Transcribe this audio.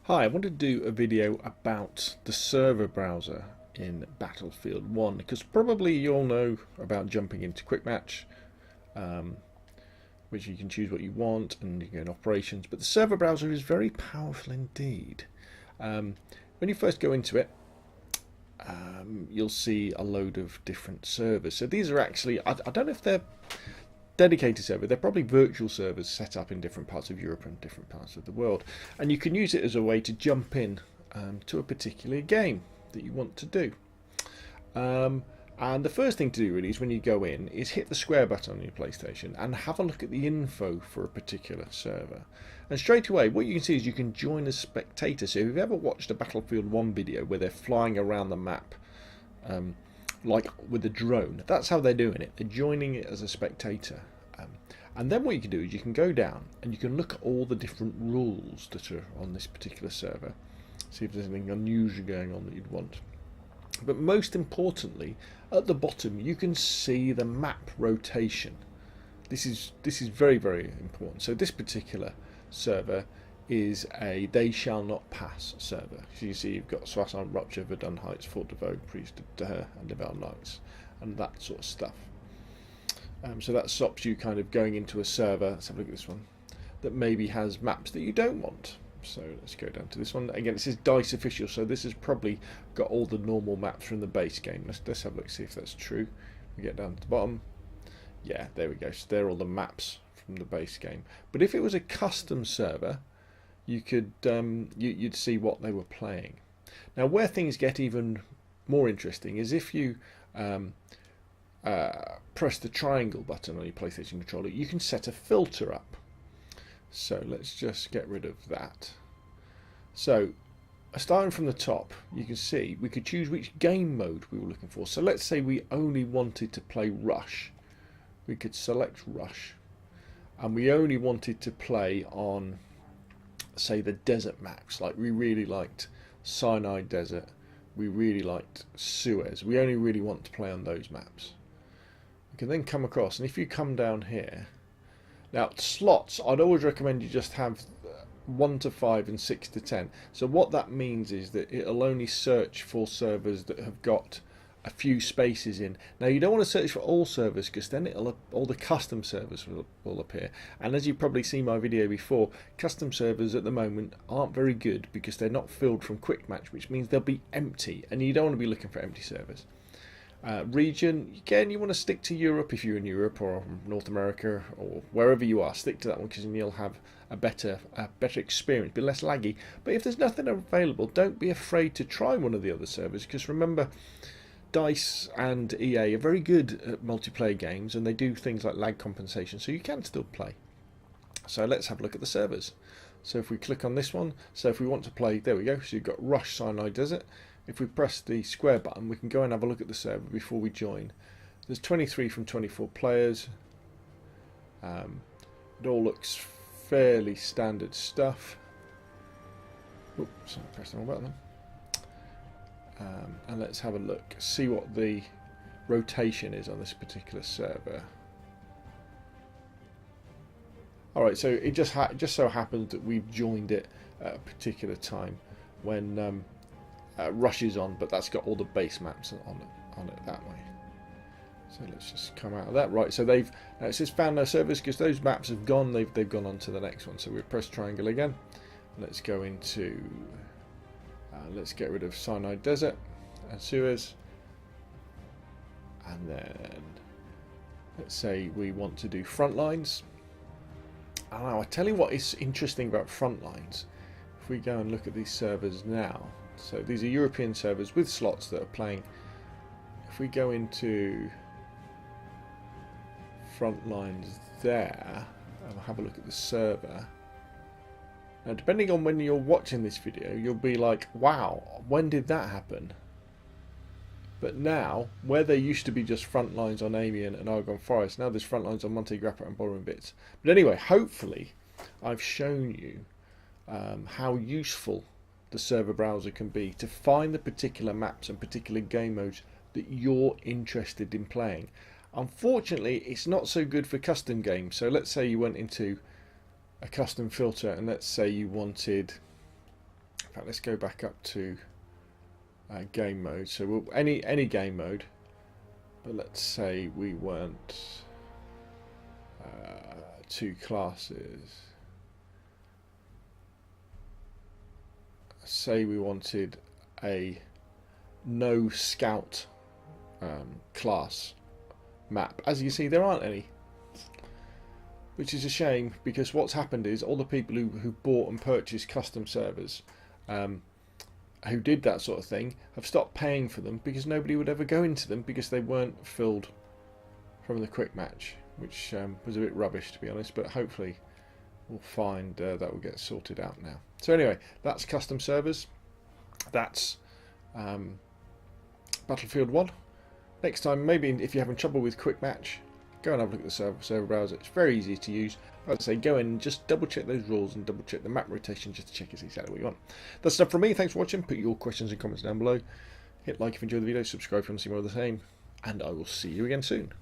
Hi, I wanted to do a video about the server browser in Battlefield 1 because probably you all know about jumping into Quick Match, which you can choose what you want and you can go in operations, but the server browser is very powerful indeed. When you first go into it, you'll see a load of different servers. So these are actually, I don't know if they're dedicated server. They're probably virtual servers set up in different parts of Europe and different parts of the world, and you can use it as a way to jump in to a particular game that you want to do. And the first thing to do really is when you go in is hit the square button on your PlayStation and have a look at the info for a particular server. And straight away what you can see is you can join as spectator. So if you've ever watched a Battlefield 1 video where they're flying around the map like with a drone, that's how they're doing it. They're joining it as a spectator. And then what you can do is you can go down and you can look at all the different rules that are on this particular server, see if there's anything unusual going on that you'd want. But most importantly, at the bottom you can see the map rotation. This is very, very important. So this particular server is a they shall not pass server. So you see you've got Swasan, Rupture, Verdun Heights, Fort de Vogue, Priest of Daher and Level Knights and that sort of stuff. So that stops you kind of going into a server, let's have a look at this one, that maybe has maps that you don't want. So let's go down to this one. Again, this is DICE official, so this has probably got all the normal maps from the base game. Let's have a look, see if that's true. We get down to the bottom. Yeah, there we go. So they're all the maps from the base game. But if it was a custom server, you could you'd see what they were playing. Now, where things get even more interesting is if you press the triangle button on your PlayStation controller, you can set a filter up. So let's just get rid of that. So starting from the top, you can see we could choose which game mode we were looking for. So let's say we only wanted to play Rush. We could select Rush, and we only wanted to play on, say, the desert maps. Like we really liked Sinai Desert, we really liked Suez. We only really want to play on those maps. You can then come across, and if you come down here, now slots, I'd always recommend you just have 1 to 5 and 6 to 10. So what that means is that it'll only search for servers that have got a few spaces in. Now you don't want to search for all servers because then all the custom servers will appear. And as you've probably seen my video before, custom servers at the moment aren't very good because they're not filled from Quick Match, which means they'll be empty, and you don't want to be looking for empty servers. Region, again, you want to stick to Europe if you're in Europe or North America or wherever you are. Stick to that one because then you'll have a better experience, be less laggy. But if there's nothing available, don't be afraid to try one of the other servers, because remember, DICE and EA are very good at multiplayer games and they do things like lag compensation, so you can still play. So let's have a look at the servers. So if we click on this one, so if we want to play, there we go, so you've got Rush, Sinai Desert. If we press the square button, we can go and have a look at the server before we join. There's 23 from 24 players. It all looks fairly standard stuff. Oops, I pressed the wrong button then. And let's have a look, see what the rotation is on this particular server. Alright, so it just so happens that we've joined it at a particular time when Rush is on, but that's got all the base maps on it that way. So let's just come out of that. Right, so they've it says found no servers because those maps have gone. They've gone on to the next one. So we press triangle again. Let's go into let's get rid of Sinai Desert and Suez, and then let's say we want to do front lines. And now I tell you what is interesting about front lines. If we go and look at these servers now. So these are European servers with slots that are playing. If we go into front lines there and have a look at the server. Now depending on when you're watching this video, you'll be like, wow, when did that happen? But now, where there used to be just front lines on Amiens and Argonne Forest, now there's front lines on Monte Grappa and Borrowing Bits. But anyway, hopefully I've shown you how useful the server browser can be to find the particular maps and particular game modes that you're interested in playing. Unfortunately, it's not so good for custom games. So let's say you went into a custom filter and let's say you wanted In fact, let's go back up to game mode. So we'll, any game mode, but let's say we want 2 classes. Say we wanted a no scout class map. As you can see, there aren't any, which is a shame, because what's happened is all the people who bought and purchased custom servers, who did that sort of thing, have stopped paying for them because nobody would ever go into them because they weren't filled from the quick match, which was a bit rubbish, to be honest, but hopefully we'll find that will get sorted out now. So anyway, that's custom servers. That's Battlefield 1. Next time, maybe if you're having trouble with quick match, go and have a look at the server browser. It's very easy to use. Like I say, go in and just double check those rules and double check the map rotation just to check it's exactly what you want. That's stuff from me. Thanks for watching. Put your questions and comments down below. Hit like if you enjoyed the video, subscribe if you want to see more of the same, and I will see you again soon.